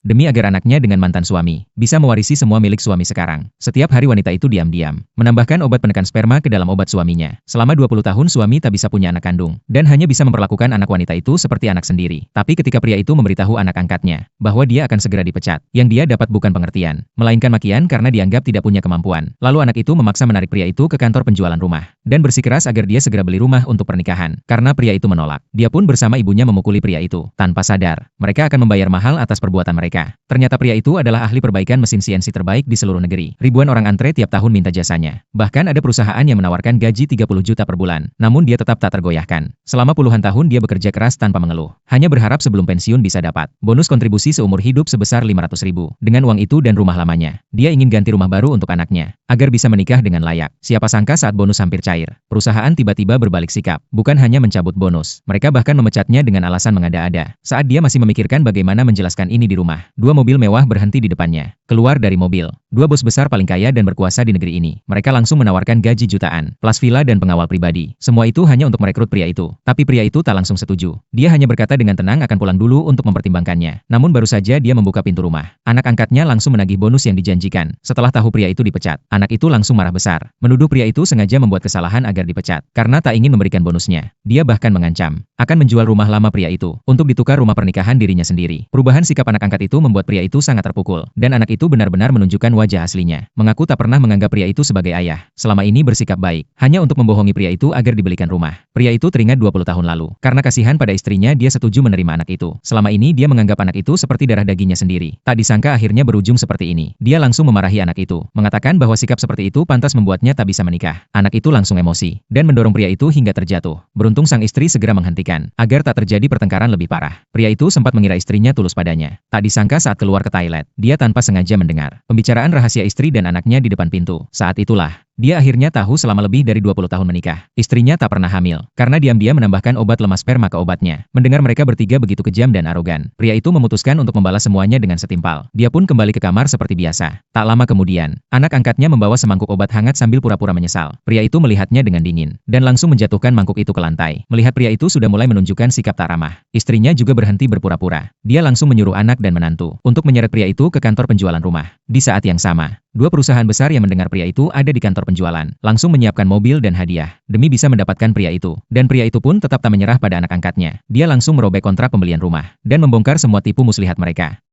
demi agar anaknya dengan mantan suami bisa mewarisi semua milik suami sekarang. Setiap hari wanita itu diam-diam menambahkan obat penekan sperma ke dalam obat suaminya. Selama 20 tahun suami tak bisa punya anak kandung dan hanya bisa memperlakukan anak wanita itu seperti anak sendiri. Tapi ketika pria itu memberitahu anak angkatnya bahwa dia akan segera dipecat, yang dia dapat bukan pengertian, melainkan makian karena dianggap tidak punya kemampuan. Lalu anak itu memaksa menarik pria itu ke kantor penjualan rumah dan bersikeras agar dia segera beli rumah untuk pernikahan. Karena pria itu menolak, dia pun bersama ibunya memukuli pria itu. Tanpa sadar, mereka akan membayar mahal atas perbuatan mereka. Ternyata pria itu adalah ahli perbaikan mesin CNC terbaik di seluruh negeri. Ribuan orang antre tiap tahun minta jasanya. Bahkan ada perusahaan yang menawarkan gaji 30 juta per bulan. Namun dia tetap tak tergoyahkan. Selama puluhan tahun dia bekerja keras tanpa mengeluh. Hanya berharap sebelum pensiun bisa dapat bonus kontribusi seumur hidup sebesar 500 ribu. Dengan uang itu dan rumah lamanya, dia ingin ganti rumah baru untuk anaknya, agar bisa menikah dengan layak. Siapa sangka saat bonus hampir cair, perusahaan tiba-tiba berbalik sikap. Bukan hanya mencabut bonus, mereka bahkan memecatnya dengan alasan mengada-ada. Saat dia masih memikirkan bagaimana menjelaskan ini di rumah, dua mobil mewah berhenti di depannya. Keluar dari mobil, dua bos besar paling kaya dan berkuasa di negeri ini. Mereka langsung menawarkan gaji jutaan, plus villa dan pengawal pribadi. Semua itu hanya untuk merekrut pria itu. Tapi pria itu tak langsung setuju. Dia hanya berkata dengan tenang akan pulang dulu untuk mempertimbangkannya. Namun baru saja dia membuka pintu rumah, anak angkatnya langsung menagih bonus yang dijanjikan. Setelah tahu pria itu dipecat, anak itu langsung marah besar. Menuduh pria itu sengaja membuat kesalahan agar dipecat, karena tak ingin memberikan bonusnya. Dia bahkan mengancam akan menjual rumah lama pria itu untuk ditukar rumah pernikahan dirinya sendiri. Perubahan sikap anak angkat itu membuat pria itu sangat terpukul, dan anak itu benar-benar menunjukkan wajah aslinya. Mengaku tak pernah menganggap pria itu sebagai ayah. Selama ini bersikap baik, hanya untuk membohongi pria itu agar dibelikan rumah. Pria itu teringat 20 tahun lalu. Karena kasihan pada istrinya, dia setuju menerima anak itu. Selama ini dia menganggap anak itu seperti darah dagingnya sendiri. Tak disangka akhirnya berujung seperti ini. Dia langsung memarahi anak itu, mengatakan bahwa sikap seperti itu pantas membuatnya tak bisa menikah. Anak itu langsung emosi dan mendorong pria itu hingga terjatuh. Beruntung sang istri segera menghentikan agar tak terjadi pertengkaran lebih parah. Pria itu sempat mengira istrinya tulus padanya. Tak disangka saat keluar ke toilet, dia tanpa sengaja mendengar pembicaraan rahasia istri dan anaknya di depan pintu. Saat itulah dia akhirnya tahu selama lebih dari 20 tahun menikah, istrinya tak pernah hamil, karena diam-diam menambahkan obat lemah sperma ke obatnya. Mendengar mereka bertiga begitu kejam dan arogan, pria itu memutuskan untuk membalas semuanya dengan setimpal. Dia pun kembali ke kamar seperti biasa. Tak lama kemudian, anak angkatnya membawa semangkuk obat hangat sambil pura-pura menyesal. Pria itu melihatnya dengan dingin, dan langsung menjatuhkan mangkuk itu ke lantai. Melihat pria itu sudah mulai menunjukkan sikap tak ramah, istrinya juga berhenti berpura-pura. Dia langsung menyuruh anak dan menantu untuk menyeret pria itu ke kantor penjualan rumah. Di saat yang sama, dua perusahaan besar yang mendengar pria itu ada di kantor penjualan, langsung menyiapkan mobil dan hadiah, demi bisa mendapatkan pria itu. Dan pria itu pun tetap tak menyerah pada anak angkatnya. Dia langsung merobek kontrak pembelian rumah, dan membongkar semua tipu muslihat mereka.